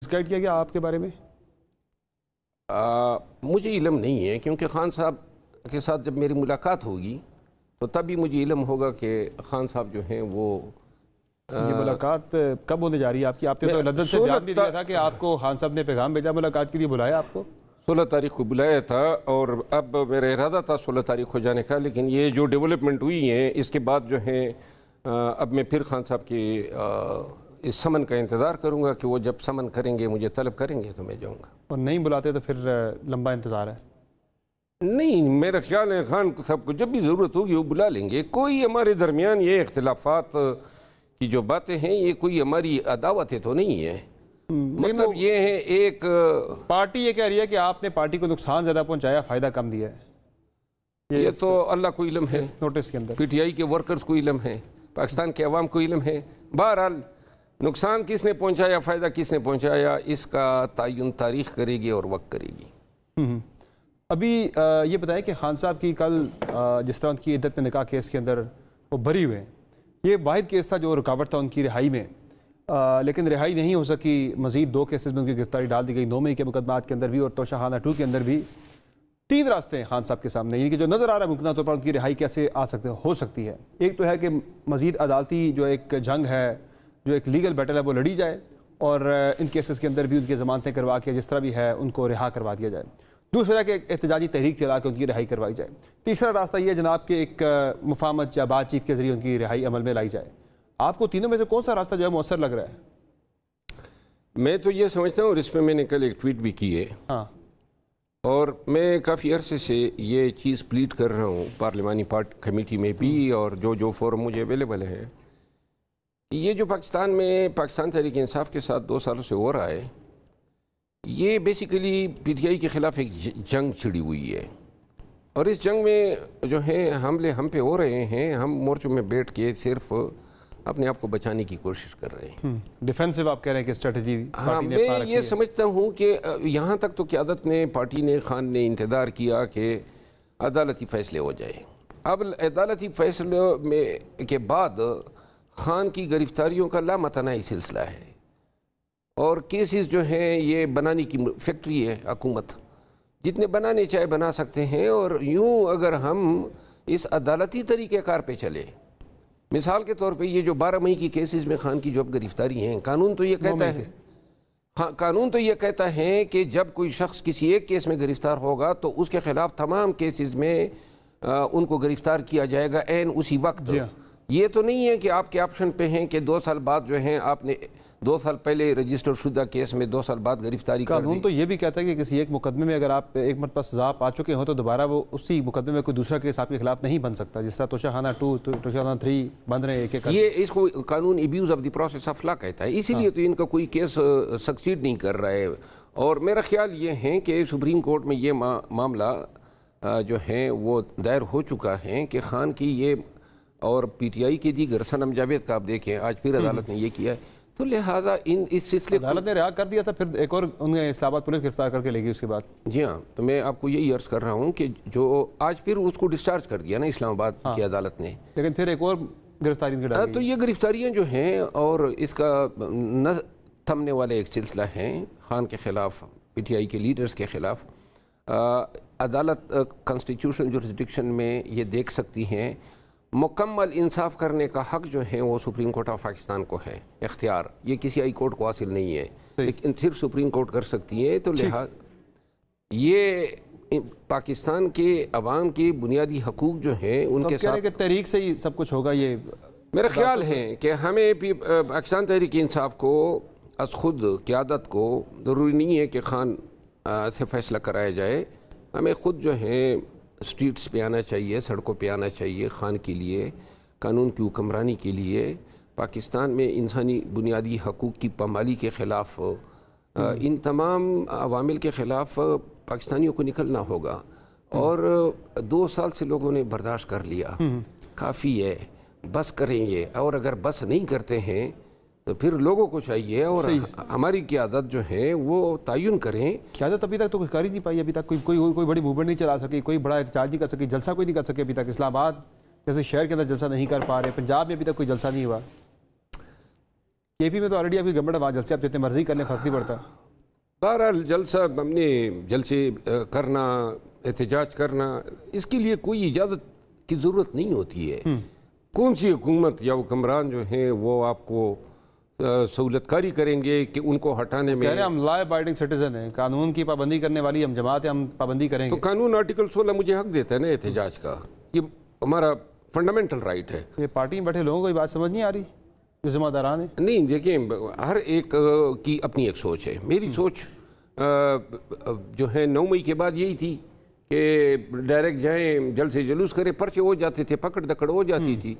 مسگائڈ کیا گیا آپ کے بارے میں؟ مجھے علم نہیں ہے، کیونکہ خان صاحب کے ساتھ جب میری ملاقات ہوگی تو تب بھی مجھے علم ہوگا کہ خان صاحب جو ہیں وہ یہ ملاقات کب ہونے جا رہی ہے آپ کی؟ آپ نے تو لندن سے بیان بھی دیا تھا کہ آپ کو خان صاحب نے پیغام بھیجا ملاقات کے لیے، بلایا آپ کو 16 تاریخ کو بلایا تھا، اور اب میرا ارادہ تھا 16 تاریخ کو جانے کا، لیکن یہ جو ڈیولپمنٹ ہوئی ہیں اس کے بعد جو ہے اب میں پھر خان صاحب کی اس سمن کا انتظار کروں گا کہ وہ جب سمن کریں گے، مجھے طلب کریں گے تو میں جاؤں گا۔ اور نہیں بلاتے تو پھر لمبا انتظار ہے؟ نہیں، میرا خیال ہے خان صاحب کو جب بھی ضرورت ہوگی وہ بلا لیں گے۔ کوئی ہمارے درمیان یہ اختلافات کی جو باتیں ہیں یہ کوئی ہماری عداوتیں تو نہیں ہے، مطلب یہ ہے ایک پارٹی یہ کہہ رہی ہے کہ آپ نے پارٹی کو نقصان زیادہ پہنچایا، فائدہ کم دیا ہے، یہ تو اللہ کو علم ہے، نوٹس کے اندر پی ٹی آئی کے ورکرز کو علم ہے، پاکستان کے عوام کو علم ہے۔ بہرحال نقصان کس نے پہنچایا، فائدہ کس نے پہنچایا، اس کا تعین تاریخ کرے گی اور وقت کرے گی۔ ابھی یہ بتائیں کہ خان صاحب کی کل جس طرح ان کی عدت میں نکاح کیس کے اندر وہ بری ہوئے، یہ واحد کیس تھا جو رکاوٹ تھا ان کی رہائی میں، لیکن رہائی نہیں ہو سکی، مزید 2 کیسز میں ان کی گرفتاری ڈال دی گئی، 9 مئی کے مقدمات کے اندر بھی اور توشہ خانہ 2 کے اندر بھی۔ 3 راستے ہیں خان صاحب کے سامنے، یعنی کہ جو نظر آ رہا ہے ممکنہ طور پر ان کی رہائی کیسے ہو سکتی ہے۔ ایک تو ہے کہ مزید عدالتی جو ایک جنگ ہے، جو ایک لیگل بیٹل ہے وہ لڑی جائے، اور ان کیسز کے اندر بھی ان کی ضمانتیں کروا کے جس طرح بھی ہے ان کو رہا کروا دیا جائے۔ دوسرا کہ احتجاجی تحریک چلا کے ان کی رہائی کروائی جائے۔ تیسرا راستہ یہ جناب کہ ایک مفاہمت یا بات چیت کے ذریعے ان کی رہائی عمل میں لائی جائے۔ آپ کو تینوں میں سے کون سا راستہ جو ہے مؤثر لگ رہا ہے؟ میں تو یہ سمجھتا ہوں، اور اس پہ میں نے کل ایک ٹویٹ بھی کی ہے، اور میں کافی عرصے سے یہ چیز پلیٹ کر رہا ہوں پارلیمانی کمیٹی میں بھی، اور جو فورم مجھے اویلیبل ہے، یہ جو پاکستان میں پاکستان تحریک انصاف کے ساتھ 2 سالوں سے ہو رہا ہے، یہ بیسیکلی پی ٹی آئی کے خلاف ایک جنگ چھڑی ہوئی ہے، اور اس جنگ میں جو ہے حملے ہم پہ ہو رہے ہیں، ہم مورچوں میں بیٹھ کے صرف اپنے آپ کو بچانے کی کوشش کر رہے ہیں۔ ڈیفینسو آپ کہہ رہے ہیں کہ اسٹریٹجی ہاں، میں یہ سمجھتا ہوں کہ یہاں تک تو قیادت نے، پارٹی نے، خان نے انتظار کیا کہ عدالتی فیصلے ہو جائے۔ اب عدالتی فیصلے میں کے بعد خان کی گرفتاریوں کا لامتناہی سلسلہ ہے، اور کیسز جو ہیں یہ بنانے کی فیکٹری ہے حکومت، جتنے بنانے چاہے بنا سکتے ہیں، اور یوں اگر ہم اس عدالتی طریقہ کار پہ چلے، مثال کے طور پہ یہ جو 12 مئی کی کیسز میں خان کی جو اب گرفتاری ہیں، قانون تو یہ کہتا ہے کہ جب کوئی شخص کسی ایک کیس میں گرفتار ہوگا تو اس کے خلاف تمام کیسز میں ان کو گرفتار کیا جائے گا عین اسی وقت۔ یہ تو نہیں ہے کہ آپ کے آپشن پہ ہیں کہ 2 سال بعد جو ہیں آپ نے 2 سال پہلے رجسٹر شدہ کیس میں 2 سال بعد گرفتاری کر دی۔ قانون تو یہ بھی کہتا ہے کہ کسی ایک مقدمے میں اگر آپ ایک مرتبہ سزا پا چکے ہوں تو دوبارہ وہ اسی مقدمے میں کوئی دوسرا کیس آپ کے خلاف نہیں بن سکتا، جس طرح توشہ خانہ 2، توشہ خانہ 3 بن رہے ہیں۔ یہ اس کو قانون abuse of the process of law کہتا ہے، اسی لیے تو ان کا کوئی کیس سکسیڈ نہیں کر رہا ہے، اور میرا خیال یہ ہے کہ سپریم کورٹ میں یہ معاملہ جو ہے وہ دائر ہو چکا ہے کہ خان کی یہ اور پی ٹی آئی کی دیگر صنم جاوید کا آپ دیکھیں آج پھر عدالت نے یہ کیا ہے، تو لہٰذا اس سلسلے عدالت نے رہا کر دیا تھا، پھر ایک اور انہیں اسلام آباد پولیس گرفتار کر کے لے گی اس کے بعد۔ جی ہاں، تو میں آپ کو یہی عرض کر رہا ہوں کہ جو آج پھر اس کو ڈسچارج کر دیا نا اسلام آباد کی عدالت نے، لیکن پھر ایک اور گرفتاری تو یہ گرفتاریاں جو ہیں اور اس کا نہ تھمنے والے ایک سلسلہ ہیں خان کے خلاف، پی ٹی آئی کے لیڈرز کے خلاف۔ عدالت کانسٹیٹیوشنل جورسڈکشن میں یہ دیکھ سکتی ہیں، مکمل انصاف کرنے کا حق جو ہے وہ سپریم کورٹ آف پاکستان کو ہے، اختیار یہ کسی ہائی کورٹ کو حاصل نہیں ہے، لیکن صرف سپریم کورٹ کر سکتی ہے۔ تو لہٰذا یہ پاکستان کے عوام کے بنیادی حقوق جو ہیں ان کے ساتھ تحریک سے ہی سب کچھ ہوگا۔ یہ میرا خیال ہے کہ ہمیں پاکستان تحریک انصاف کو از خود قیادت کو ضروری نہیں ہے کہ خان سے فیصلہ کرایا جائے، ہمیں خود جو ہے اسٹریٹس پہ آنا چاہیے، سڑکوں پہ آنا چاہیے، خان کے لیے، قانون کی حکمرانی کے لیے، پاکستان میں انسانی بنیادی حقوق کی پامالی کے خلاف، ان تمام عوامل کے خلاف پاکستانیوں کو نکلنا ہوگا۔ اور 2 سال سے لوگوں نے برداشت کر لیا، کافی ہے، بس کریں گے، اور اگر بس نہیں کرتے ہیں تو پھر لوگوں کو چاہیے اور ہماری قیادت جو ہے وہ تعین کریں۔ قیادت ابھی تک تو کچھ کر ہی نہیں پائی، ابھی تک کوئی بڑی موومنٹ نہیں چلا سکی، کوئی بڑا احتجاج نہیں کر سکی، جلسہ کوئی نہیں کر سکے ابھی تک۔ اسلام آباد جیسے شہر کے اندر جلسہ نہیں کر پا رہے، پنجاب میں ابھی تک کوئی جلسہ نہیں ہوا، کے پی میں تو آلریڈی ابھی گورنمنٹ وہاں جلسے آپ جتنے مرضی کرنے فرق نہیں پڑتا۔ بہرحال جلسہ ہم نے جلسے کرنا، احتجاج کرنا، اس کے لیے کوئی اجازت کی ضرورت نہیں ہوتی ہے۔ کون سی حکومت یا حکمران جو ہیں وہ آپ کو سہولت کاری کریں گے کہ ان کو ہٹانے میں؟ کہہ رہے ہیں ہم لا ابائڈنگ سٹیزن ہیں، قانون کی پابندی کرنے والی ہم جماعت ہیں، ہم پابندی کریں گے۔ تو قانون آرٹیکل 16 مجھے حق دیتا ہے نا احتجاج کا، یہ ہمارا فنڈامنٹل رائٹ ہے۔ یہ پارٹی میں بیٹھے لوگوں کو یہ بات سمجھ نہیں آ رہی جو ذمہ داران ہیں؟ نہیں دیکھیں، ہر ایک کی اپنی ایک سوچ ہے۔ میری سوچ جو ہے 9 مئی کے بعد یہی تھی کہ ڈائریکٹ جائیں، جلسے جلوس کریں، پرچے ہو جاتے تھے، پکڑ دکڑ ہو جاتی تھی۔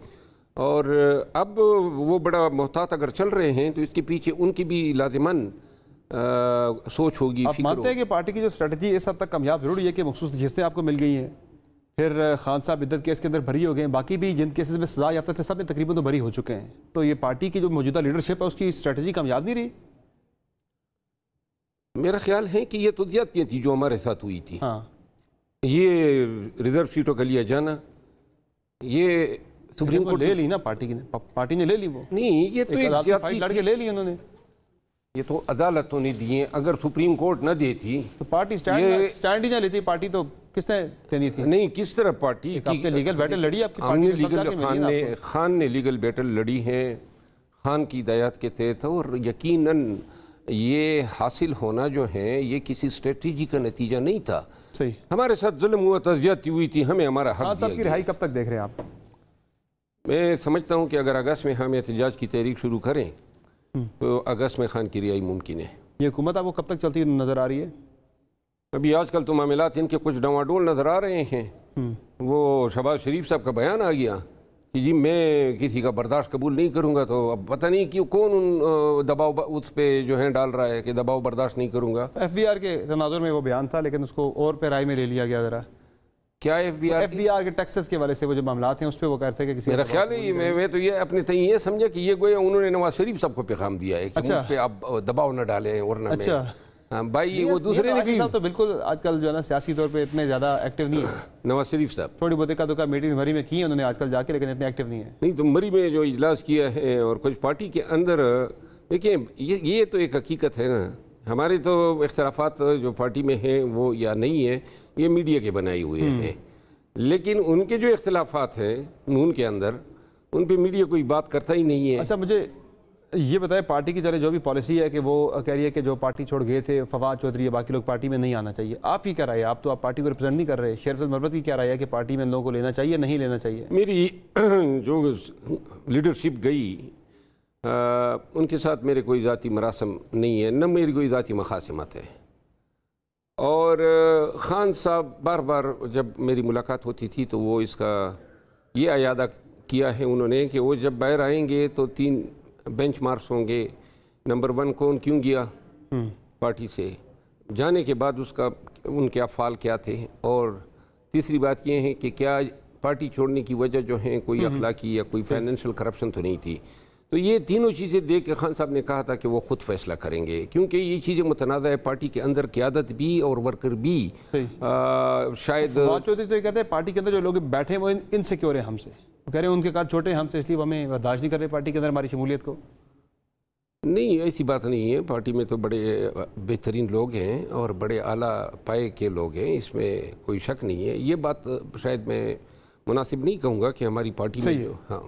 اور اب وہ بڑا محتاط اگر چل رہے ہیں تو اس کے پیچھے ان کی بھی لازماً سوچ ہوگی، آپ فکر مانتے ہیں ہوگی۔ کہ پارٹی کی جو اسٹریٹجی اس حد تک کامیاب ضروری ہے کہ مخصوص جیسے آپ کو مل گئی ہیں، پھر خان صاحب عدت کیس کے اندر بری ہو گئے ہیں، باقی بھی جن کیسز میں سزا یافتہ تھے سب میں تقریباً تو بری ہو چکے ہیں، تو یہ پارٹی کی جو موجودہ لیڈرشپ ہے اس کی اسٹریٹجی کامیاب نہیں رہی؟ میرا خیال ہے کہ یہ تو زیادتیاں تھیں جو ہمارے ساتھ ہوئی تھی۔ ہاں، یہ ریزرو سیٹوں کا لیا جانا، یہ سپریم کورٹ لے لی نا پارٹی نے لے لی، وہ نہیں، یہ تو ایک زیادتی لڑ کے لے لی انہوں نے، یہ تو عدالتوں نے دیے۔ اگر سپریم کورٹ نہ دیتی تو پارٹی سٹینڈ ہی نہ لیتی، پارٹی تو کس نے دینی تھی؟ نہیں، کس طرح پارٹی آپ نے لیگل بیٹل لڑی، آپ کی ہم نے پارٹی خان نے لیگل بیٹل لڑی ہے، خان کی ہدایات کے تحت، اور یقیناً یہ حاصل ہونا جو ہے یہ کسی اسٹریٹجی کا نتیجہ نہیں تھا۔ صحیح، ہمارے ساتھ ظلم ہوا تھا، زیادتی ہوئی تھی، ہمیں ہمارا خان حق صاحب دیا کی گیا۔ رہائی کب تک دیکھ رہے ہیں آپ؟ میں سمجھتا ہوں کہ اگر اگست میں ہم احتجاج کی تحریک شروع کریں تو اگست میں خان کی رہائی ممکن ہے۔ یہ حکومت آپ کو کب تک چلتی نظر آ رہی ہے؟ ابھی آج کل تو معاملات ان کے کچھ ڈواڈول نظر آ رہے ہیں۔ وہ شہباز شریف صاحب کا بیان آ گیا کہ جی میں کسی کا برداشت قبول نہیں کروں گا، تو اب پتہ نہیں کہ کون ان دباؤ اس پہ جو ہے ڈال رہا ہے کہ دباؤ برداشت نہیں کروں گا۔ ایف بی آر کے تناظر میں وہ بیان تھا، لیکن اس کو اور پہ رائے میں لے لیا گیا ذرا۔ کیا ایف بی آر کے ٹیکسز کے والے سے وہ جو معاملات ہیں اس پہ وہ کہتے ہیں کہ کسی میرا خیال ہے میں تو یہ اپنے تئیں یہ سمجھا کہ یہ گویا انہوں نے نواز شریف صاحب کو پیغام دیا ہے کہ ان پہ آپ دباؤ نہ ڈالیں، ورنہ میں بھائی وہ دوسرے نے بھی تو بالکل آج کل جو ہے نا سیاسی طور پہ اتنے زیادہ ایکٹیو نہیں ہے۔ نواز شریف صاحب تھوڑی بہت ایک دو میٹنگ مری میں کی ہیں انہوں نے آج کل جا کے، لیکن اتنے ایکٹیو نہیں ہے۔ نہیں تو مری میں جو اجلاس کیا ہے اور کچھ پارٹی کے اندر، دیکھیں یہ تو ایک حقیقت ہے نا، ہمارے تو اختلافات جو پارٹی میں ہیں وہ یا نہیں ہے، یہ میڈیا کے بنائے ہوئے ہیں، لیکن ان کے جو اختلافات ہیں نون کے اندر ان پہ میڈیا کوئی بات کرتا ہی نہیں ہے۔ اچھا مجھے یہ بتائیں، پارٹی کی طرح جو بھی پالیسی ہے کہ وہ کہہ رہی ہے کہ جو پارٹی چھوڑ گئے تھے فواد چودھری یا باقی لوگ پارٹی میں نہیں آنا چاہیے، آپ کی کیا رائے ہے؟ آپ تو پارٹی کو ریپرزینٹ نہیں کر رہے، شیرفضل مربت کی کیا رائے ہے کہ پارٹی میں ان لوگوں کو لینا چاہیے نہیں لینا چاہیے؟ میری جو لیڈرشپ گئی ان کے ساتھ میرے کوئی ذاتی مراسم نہیں ہے، نہ میری کوئی ذاتی مخاصمت ہے، اور خان صاحب بار بار جب میری ملاقات ہوتی تھی تو وہ اس کا یہ اعادہ کیا ہے انہوں نے کہ وہ جب باہر آئیں گے تو 3 بینچ مارکس ہوں گے۔ نمبر 1 کون کیوں گیا پارٹی سے، جانے کے بعد اس کا ان کے افعال کیا تھے، اور تیسری بات یہ ہے کہ کیا پارٹی چھوڑنے کی وجہ جو ہیں کوئی اخلاقی یا کوئی فائنینشیل کرپشن تو نہیں تھی۔ تو یہ تینوں چیزیں دیکھ کے خان صاحب نے کہا تھا کہ وہ خود فیصلہ کریں گے، کیونکہ یہ چیزیں متنازع ہے، پارٹی کے اندر قیادت بھی اور ورکر بھی شاید۔ فواد چودھری تو یہ کہتے ہیں پارٹی کے اندر جو لوگ بیٹھے ہیں وہ انسیکیور ہیں ہم سے، وہ کہہ رہے ہیں ان کے قد چھوٹے ہیں ہم سے، اس لیے وہ ہمیں برداشت نہیں کر رہے پارٹی کے اندر ہماری شمولیت کو۔ نہیں، ایسی بات نہیں ہے، پارٹی میں تو بڑے بہترین لوگ ہیں اور بڑے اعلیٰ پائے کے لوگ ہیں، اس میں کوئی شک نہیں ہے۔ یہ بات شاید میں مناسب نہیں کہوں گا کہ ہماری پارٹی میں جو ہاں